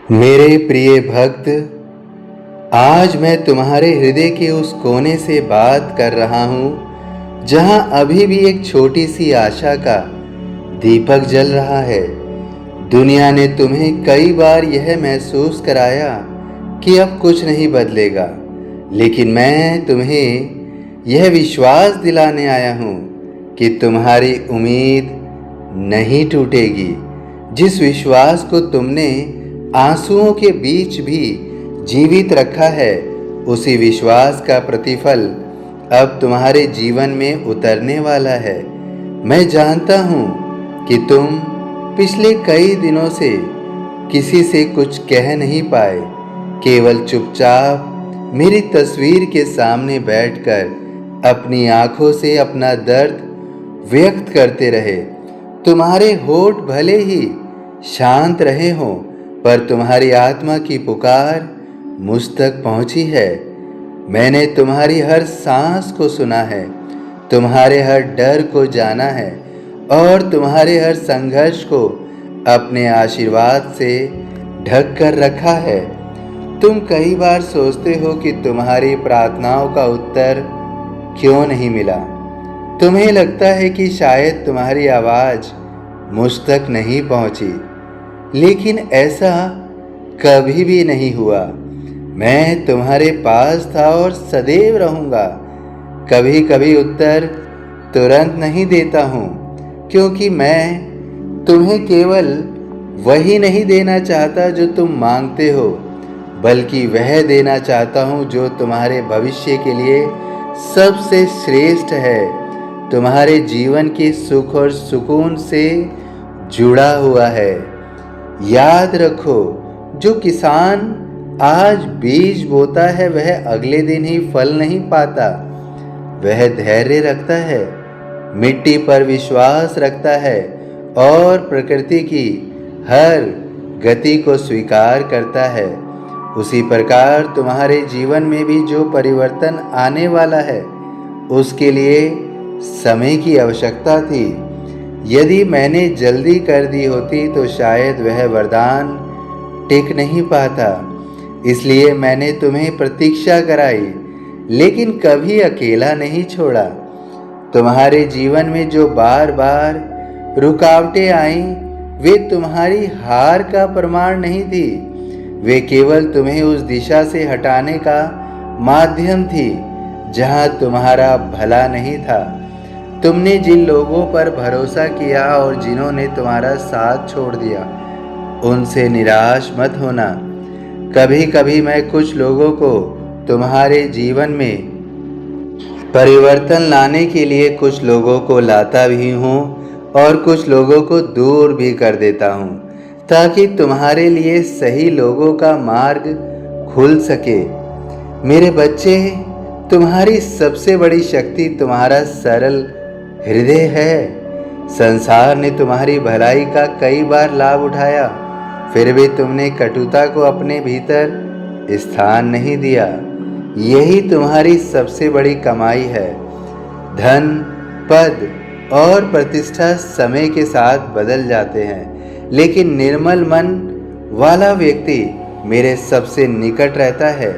मेरे प्रिय भक्त, आज मैं तुम्हारे हृदय के उस कोने से बात कर रहा हूँ जहाँ अभी भी एक छोटी सी आशा का दीपक जल रहा है। दुनिया ने तुम्हें कई बार यह महसूस कराया कि अब कुछ नहीं बदलेगा, लेकिन मैं तुम्हें यह विश्वास दिलाने आया हूँ कि तुम्हारी उम्मीद नहीं टूटेगी। जिस विश्वास को तुमने आंसुओं के बीच भी जीवित रखा है, उसी विश्वास का प्रतिफल अब तुम्हारे जीवन में उतरने वाला है। मैं जानता हूँ कि तुम पिछले कई दिनों से किसी से कुछ कह नहीं पाए, केवल चुपचाप मेरी तस्वीर के सामने बैठकर अपनी आंखों से अपना दर्द व्यक्त करते रहे। तुम्हारे होठ भले ही शांत रहे हों, पर तुम्हारी आत्मा की पुकार मुझ तक पहुंची है। मैंने तुम्हारी हर सांस को सुना है, तुम्हारे हर डर को जाना है और तुम्हारे हर संघर्ष को अपने आशीर्वाद से ढक कर रखा है। तुम कई बार सोचते हो कि तुम्हारी प्रार्थनाओं का उत्तर क्यों नहीं मिला। तुम्हें लगता है कि शायद तुम्हारी आवाज़ मुझ तक नहीं पहुंची, लेकिन ऐसा कभी भी नहीं हुआ। मैं तुम्हारे पास था और सदैव रहूँगा। कभी कभी उत्तर तुरंत नहीं देता हूँ, क्योंकि मैं तुम्हें केवल वही नहीं देना चाहता जो तुम मांगते हो, बल्कि वह देना चाहता हूँ जो तुम्हारे भविष्य के लिए सबसे श्रेष्ठ है, तुम्हारे जीवन के सुख और सुकून से जुड़ा हुआ है। याद रखो, जो किसान आज बीज बोता है वह अगले दिन ही फल नहीं पाता। वह धैर्य रखता है, मिट्टी पर विश्वास रखता है और प्रकृति की हर गति को स्वीकार करता है। उसी प्रकार तुम्हारे जीवन में भी जो परिवर्तन आने वाला है, उसके लिए समय की आवश्यकता थी। यदि मैंने जल्दी कर दी होती तो शायद वह वरदान टिक नहीं पाता। इसलिए मैंने तुम्हें प्रतीक्षा कराई, लेकिन कभी अकेला नहीं छोड़ा। तुम्हारे जीवन में जो बार बार रुकावटें आईं, वे तुम्हारी हार का प्रमाण नहीं थी। वे केवल तुम्हें उस दिशा से हटाने का माध्यम थी जहां तुम्हारा भला नहीं था। तुमने जिन लोगों पर भरोसा किया और जिन्होंने तुम्हारा साथ छोड़ दिया, उनसे निराश मत होना। कभी कभी मैं कुछ लोगों को तुम्हारे जीवन में परिवर्तन लाने के लिए कुछ लोगों को लाता भी हूँ और कुछ लोगों को दूर भी कर देता हूँ, ताकि तुम्हारे लिए सही लोगों का मार्ग खुल सके। मेरे बच्चे, तुम्हारी सबसे बड़ी शक्ति तुम्हारा सरल हृदय है। संसार ने तुम्हारी भलाई का कई बार लाभ उठाया, फिर भी तुमने कटुता को अपने भीतर स्थान नहीं दिया। यही तुम्हारी सबसे बड़ी कमाई है। धन, पद और प्रतिष्ठा समय के साथ बदल जाते हैं, लेकिन निर्मल मन वाला व्यक्ति मेरे सबसे निकट रहता है।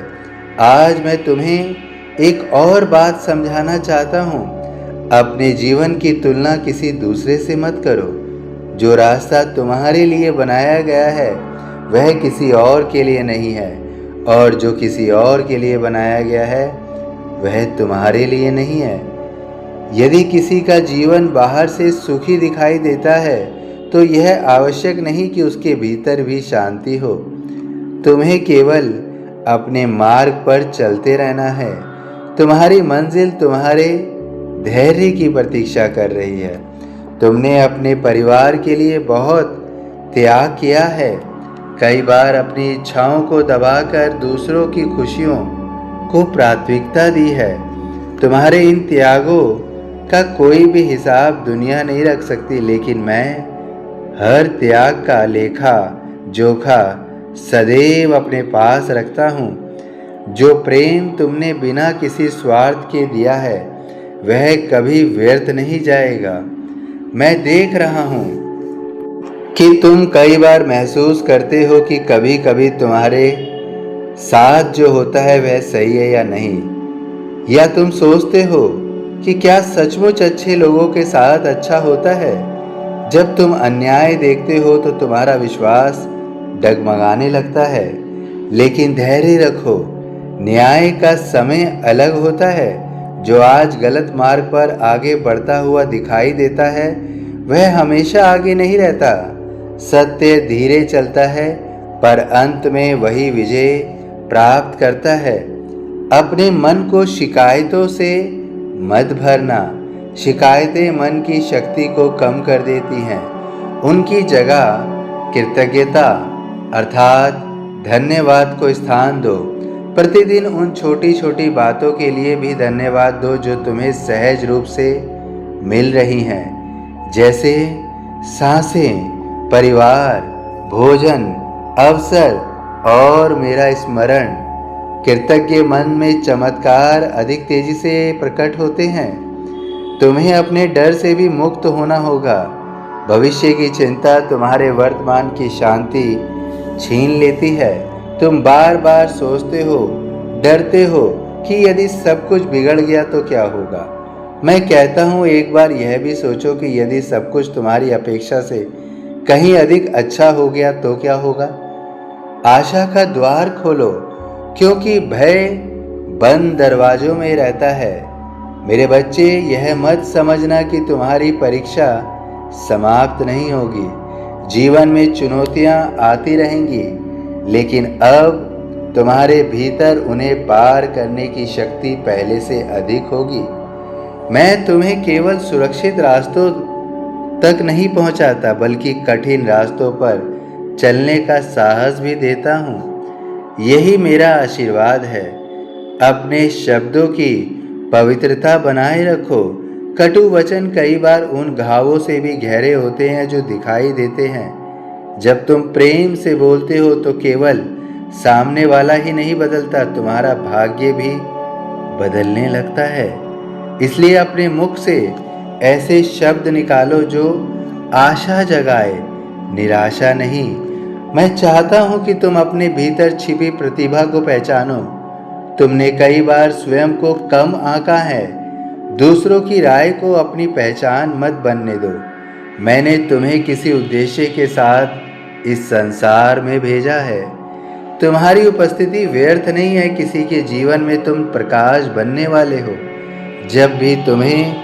आज मैं तुम्हें एक और बात समझाना चाहता हूँ। अपने जीवन की तुलना किसी दूसरे से मत करो। जो रास्ता तुम्हारे लिए बनाया गया है वह किसी और के लिए नहीं है, और जो किसी और के लिए बनाया गया है वह तुम्हारे लिए नहीं है। यदि किसी का जीवन बाहर से सुखी दिखाई देता है, तो यह आवश्यक नहीं कि उसके भीतर भी शांति हो। तुम्हें केवल अपने मार्ग पर चलते रहना है। तुम्हारी मंजिल तुम्हारे धैर्य की प्रतीक्षा कर रही है। तुमने अपने परिवार के लिए बहुत त्याग किया है, कई बार अपनी इच्छाओं को दबाकर दूसरों की खुशियों को प्राथमिकता दी है। तुम्हारे इन त्यागों का कोई भी हिसाब दुनिया नहीं रख सकती, लेकिन मैं हर त्याग का लेखा जोखा सदैव अपने पास रखता हूँ। जो प्रेम तुमने बिना किसी स्वार्थ के दिया है, वह कभी व्यर्थ नहीं जाएगा। मैं देख रहा हूँ कि तुम कई बार महसूस करते हो कि कभी कभी तुम्हारे साथ जो होता है वह सही है या नहीं, या तुम सोचते हो कि क्या सचमुच अच्छे लोगों के साथ अच्छा होता है। जब तुम अन्याय देखते हो तो तुम्हारा विश्वास डगमगाने लगता है, लेकिन धैर्य रखो। न्याय का समय अलग होता है। जो आज गलत मार्ग पर आगे बढ़ता हुआ दिखाई देता है वह हमेशा आगे नहीं रहता। सत्य धीरे चलता है पर अंत में वही विजय प्राप्त करता है। अपने मन को शिकायतों से मत भरना। शिकायतें मन की शक्ति को कम कर देती हैं। उनकी जगह कृतज्ञता अर्थात धन्यवाद को स्थान दो। प्रतिदिन उन छोटी छोटी बातों के लिए भी धन्यवाद दो जो तुम्हें सहज रूप से मिल रही हैं, जैसे सांसें, परिवार, भोजन, अवसर और मेरा स्मरण। कृतज्ञ मन में चमत्कार अधिक तेजी से प्रकट होते हैं। तुम्हें अपने डर से भी मुक्त होना होगा। भविष्य की चिंता तुम्हारे वर्तमान की शांति छीन लेती है। तुम बार बार सोचते हो, डरते हो कि यदि सब कुछ बिगड़ गया तो क्या होगा। मैं कहता हूँ एक बार यह भी सोचो कि यदि सब कुछ तुम्हारी अपेक्षा से कहीं अधिक अच्छा हो गया तो क्या होगा। आशा का द्वार खोलो, क्योंकि भय बंद दरवाजों में रहता है। मेरे बच्चे, यह मत समझना कि तुम्हारी परीक्षा समाप्त नहीं होगी। जीवन में चुनौतियां आती रहेंगी, लेकिन अब तुम्हारे भीतर उन्हें पार करने की शक्ति पहले से अधिक होगी। मैं तुम्हें केवल सुरक्षित रास्तों तक नहीं पहुंचाता, बल्कि कठिन रास्तों पर चलने का साहस भी देता हूं। यही मेरा आशीर्वाद है। अपने शब्दों की पवित्रता बनाए रखो। कटु वचन कई बार उन घावों से भी गहरे होते हैं जो दिखाई देते हैं। जब तुम प्रेम से बोलते हो तो केवल सामने वाला ही नहीं बदलता, तुम्हारा भाग्य भी बदलने लगता है। इसलिए अपने मुख से ऐसे शब्द निकालो जो आशा जगाए, निराशा नहीं। मैं चाहता हूं कि तुम अपने भीतर छिपी प्रतिभा को पहचानो। तुमने कई बार स्वयं को कम आंका है। दूसरों की राय को अपनी पहचान मत बनने दो। मैंने तुम्हें किसी उद्देश्य के साथ इस संसार में भेजा है। तुम्हारी उपस्थिति व्यर्थ नहीं है। किसी के जीवन में तुम प्रकाश बनने वाले हो। जब भी तुम्हें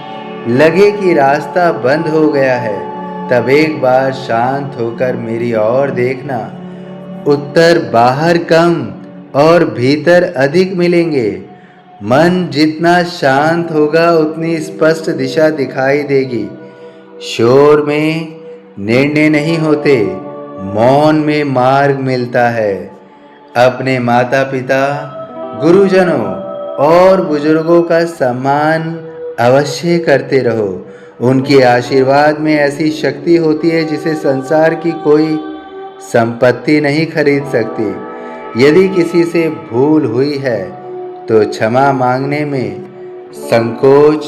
लगे कि रास्ता बंद हो गया है, तब एक बार शांत होकर मेरी ओर देखना। उत्तर बाहर कम और भीतर अधिक मिलेंगे। मन जितना शांत होगा उतनी स्पष्ट दिशा दिखाई देगी। शोर में निर्णय नहीं होते, मौन में मार्ग मिलता है। अपने माता पिता, गुरुजनों और बुजुर्गों का सम्मान अवश्य करते रहो। उनके आशीर्वाद में ऐसी शक्ति होती है जिसे संसार की कोई संपत्ति नहीं खरीद सकती। यदि किसी से भूल हुई है तो क्षमा मांगने में संकोच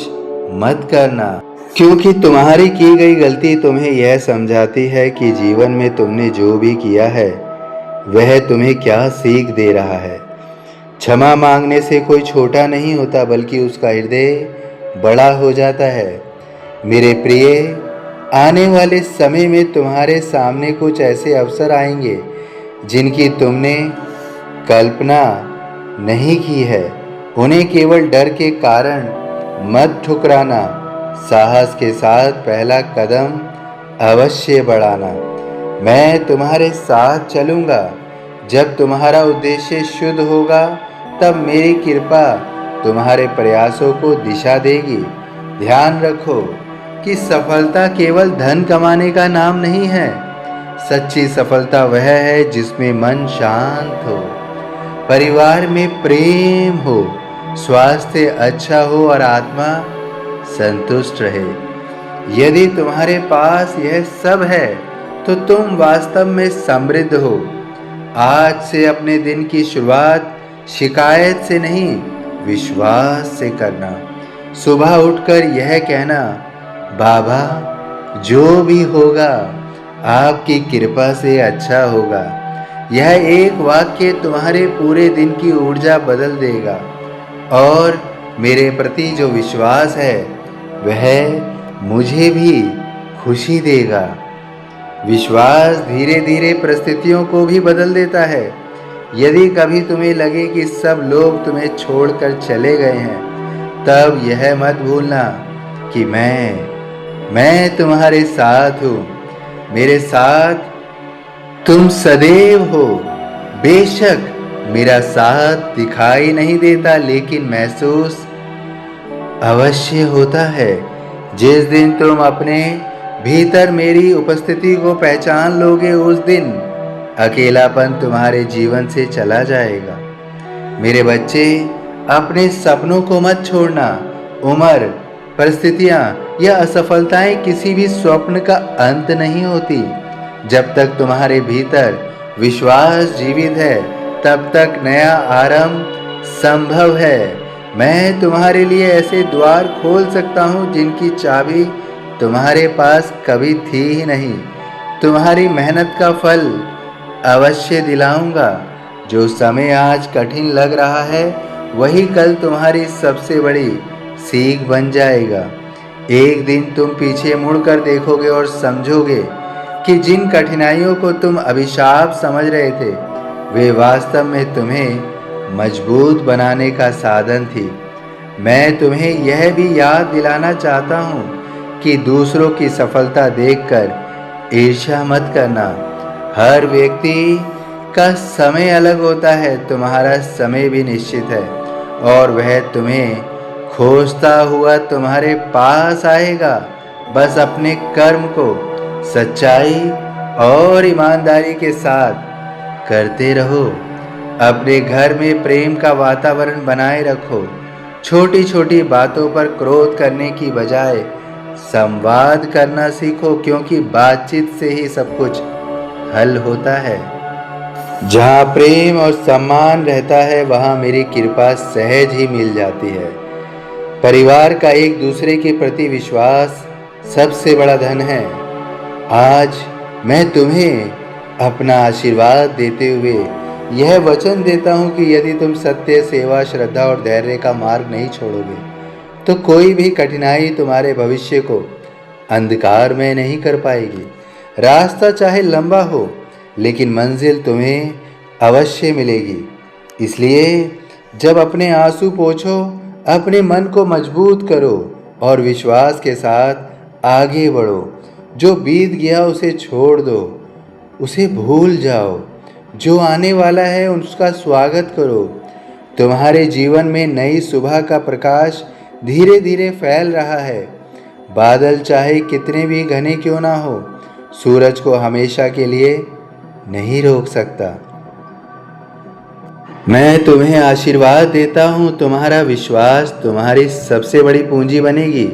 मत करना, क्योंकि तुम्हारी की गई गलती तुम्हें यह समझाती है कि जीवन में तुमने जो भी किया है वह तुम्हें क्या सीख दे रहा है। क्षमा मांगने से कोई छोटा नहीं होता, बल्कि उसका हृदय बड़ा हो जाता है। मेरे प्रिय, आने वाले समय में तुम्हारे सामने कुछ ऐसे अवसर आएंगे जिनकी तुमने कल्पना नहीं की है। उन्हें केवल डर के कारण मत ठुकराना। साहस के साथ पहला कदम अवश्य बढ़ाना। मैं तुम्हारे साथ चलूँगा। जब तुम्हारा उद्देश्य शुद्ध होगा तब मेरी कृपा तुम्हारे प्रयासों को दिशा देगी। ध्यान रखो कि सफलता केवल धन कमाने का नाम नहीं है। सच्ची सफलता वह है जिसमें मन शांत हो, परिवार में प्रेम हो, स्वास्थ्य अच्छा हो और आत्मा संतुष्ट रहे। यदि तुम्हारे पास यह सब है तो तुम वास्तव में समृद्ध हो। आज से अपने दिन की शुरुआत शिकायत से नहीं, विश्वास से करना। सुबह उठकर यह कहना, बाबा जो भी होगा आपकी कृपा से अच्छा होगा। यह एक वाक्य तुम्हारे पूरे दिन की ऊर्जा बदल देगा और मेरे प्रति जो विश्वास है वह मुझे भी खुशी देगा। विश्वास धीरे धीरे परिस्थितियों को भी बदल देता है। यदि कभी तुम्हें लगे कि सब लोग तुम्हें छोड़कर चले गए हैं, तब यह मत भूलना कि मैं तुम्हारे साथ हूँ। मेरे साथ तुम सदैव हो। बेशक मेरा साथ दिखाई नहीं देता, लेकिन महसूस अवश्य होता है। जिस दिन तुम अपने भीतर मेरी उपस्थिति को पहचान लोगे, उस दिन अकेलापन तुम्हारे जीवन से चला जाएगा। मेरे बच्चे, अपने सपनों को मत छोड़ना। उम्र, परिस्थितियां या असफलताएं किसी भी स्वप्न का अंत नहीं होती। जब तक तुम्हारे भीतर विश्वास जीवित है, तब तक नया आरंभ संभव है। मैं तुम्हारे लिए ऐसे द्वार खोल सकता हूँ जिनकी चाबी तुम्हारे पास कभी थी ही नहीं। तुम्हारी मेहनत का फल अवश्य दिलाऊंगा। जो समय आज कठिन लग रहा है, वही कल तुम्हारी सबसे बड़ी सीख बन जाएगा। एक दिन तुम पीछे मुड़कर देखोगे और समझोगे कि जिन कठिनाइयों को तुम अभिशाप समझ रहे थे, वे वास्तव में तुम्हें मजबूत बनाने का साधन थी। मैं तुम्हें यह भी याद दिलाना चाहता हूँ कि दूसरों की सफलता देखकर ईर्ष्या मत करना। हर व्यक्ति का समय अलग होता है। तुम्हारा समय भी निश्चित है और वह तुम्हें खोजता हुआ तुम्हारे पास आएगा। बस अपने कर्म को सच्चाई और ईमानदारी के साथ करते रहो। अपने घर में प्रेम का वातावरण बनाए रखो। छोटी छोटी बातों पर क्रोध करने की बजाय संवाद करना सीखो, क्योंकि बातचीत से ही सब कुछ हल होता है। जहाँ प्रेम और सम्मान रहता है, वहाँ मेरी कृपा सहज ही मिल जाती है। परिवार का एक दूसरे के प्रति विश्वास सबसे बड़ा धन है। आज मैं तुम्हें अपना आशीर्वाद देते हुए यह वचन देता हूँ कि यदि तुम सत्य, सेवा, श्रद्धा और धैर्य का मार्ग नहीं छोड़ोगे, तो कोई भी कठिनाई तुम्हारे भविष्य को अंधकार में नहीं कर पाएगी। रास्ता चाहे लंबा हो, लेकिन मंजिल तुम्हें अवश्य मिलेगी। इसलिए जब अपने आंसू पोंछो, अपने मन को मजबूत करो और विश्वास के साथ आगे बढ़ो। जो बीत गया उसे छोड़ दो, उसे भूल जाओ। जो आने वाला है उसका स्वागत करो। तुम्हारे जीवन में नई सुबह का प्रकाश धीरे धीरे फैल रहा है। बादल चाहे कितने भी घने क्यों ना हो, सूरज को हमेशा के लिए नहीं रोक सकता। मैं तुम्हें आशीर्वाद देता हूँ। तुम्हारा विश्वास तुम्हारी सबसे बड़ी पूंजी बनेगी।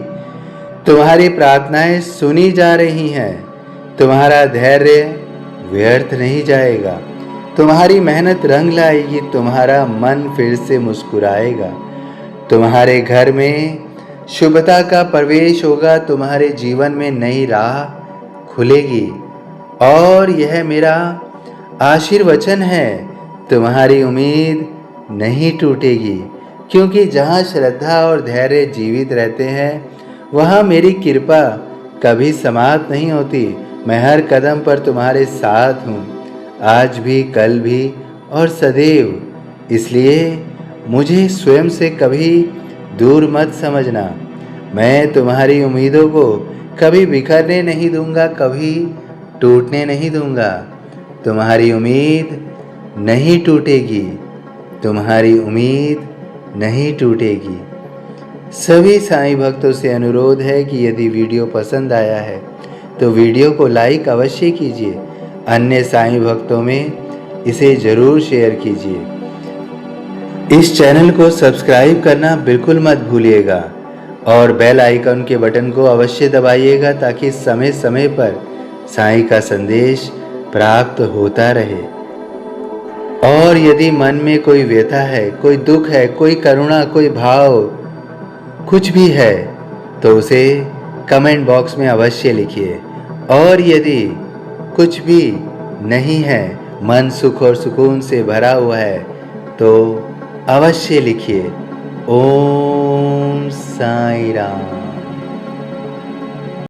तुम्हारी प्रार्थनाएं सुनी जा रही हैं। तुम्हारा धैर्य व्यर्थ नहीं जाएगा। तुम्हारी मेहनत रंग लाएगी। तुम्हारा मन फिर से मुस्कुराएगा। तुम्हारे घर में शुभता का प्रवेश होगा। तुम्हारे जीवन में नई राह खुलेगी और यह मेरा आशीर्वचन है। तुम्हारी उम्मीद नहीं टूटेगी, क्योंकि जहाँ श्रद्धा और धैर्य जीवित रहते हैं, वहाँ मेरी कृपा कभी समाप्त नहीं होती। मैं हर कदम पर तुम्हारे साथ हूँ, आज भी, कल भी और सदैव। इसलिए मुझे स्वयं से कभी दूर मत समझना। मैं तुम्हारी उम्मीदों को कभी बिखरने नहीं दूंगा, कभी टूटने नहीं दूंगा। तुम्हारी उम्मीद नहीं टूटेगी। तुम्हारी उम्मीद नहीं टूटेगी। सभी साईं भक्तों से अनुरोध है कि यदि वीडियो पसंद आया है तो वीडियो को लाइक अवश्य कीजिए। अन्य साईं भक्तों में इसे ज़रूर शेयर कीजिए। इस चैनल को सब्सक्राइब करना बिल्कुल मत भूलिएगा और बेल आइकन के बटन को अवश्य दबाइएगा, ताकि समय समय पर साईं का संदेश प्राप्त होता रहे। और यदि मन में कोई व्यथा है, कोई दुख है, कोई करुणा, कोई भाव, कुछ भी है, तो उसे कमेंट बॉक्स में अवश्य लिखिए। और यदि कुछ भी नहीं है, मन सुख और सुकून से भरा हुआ है, तो अवश्य लिखिए। ओम साईं राम।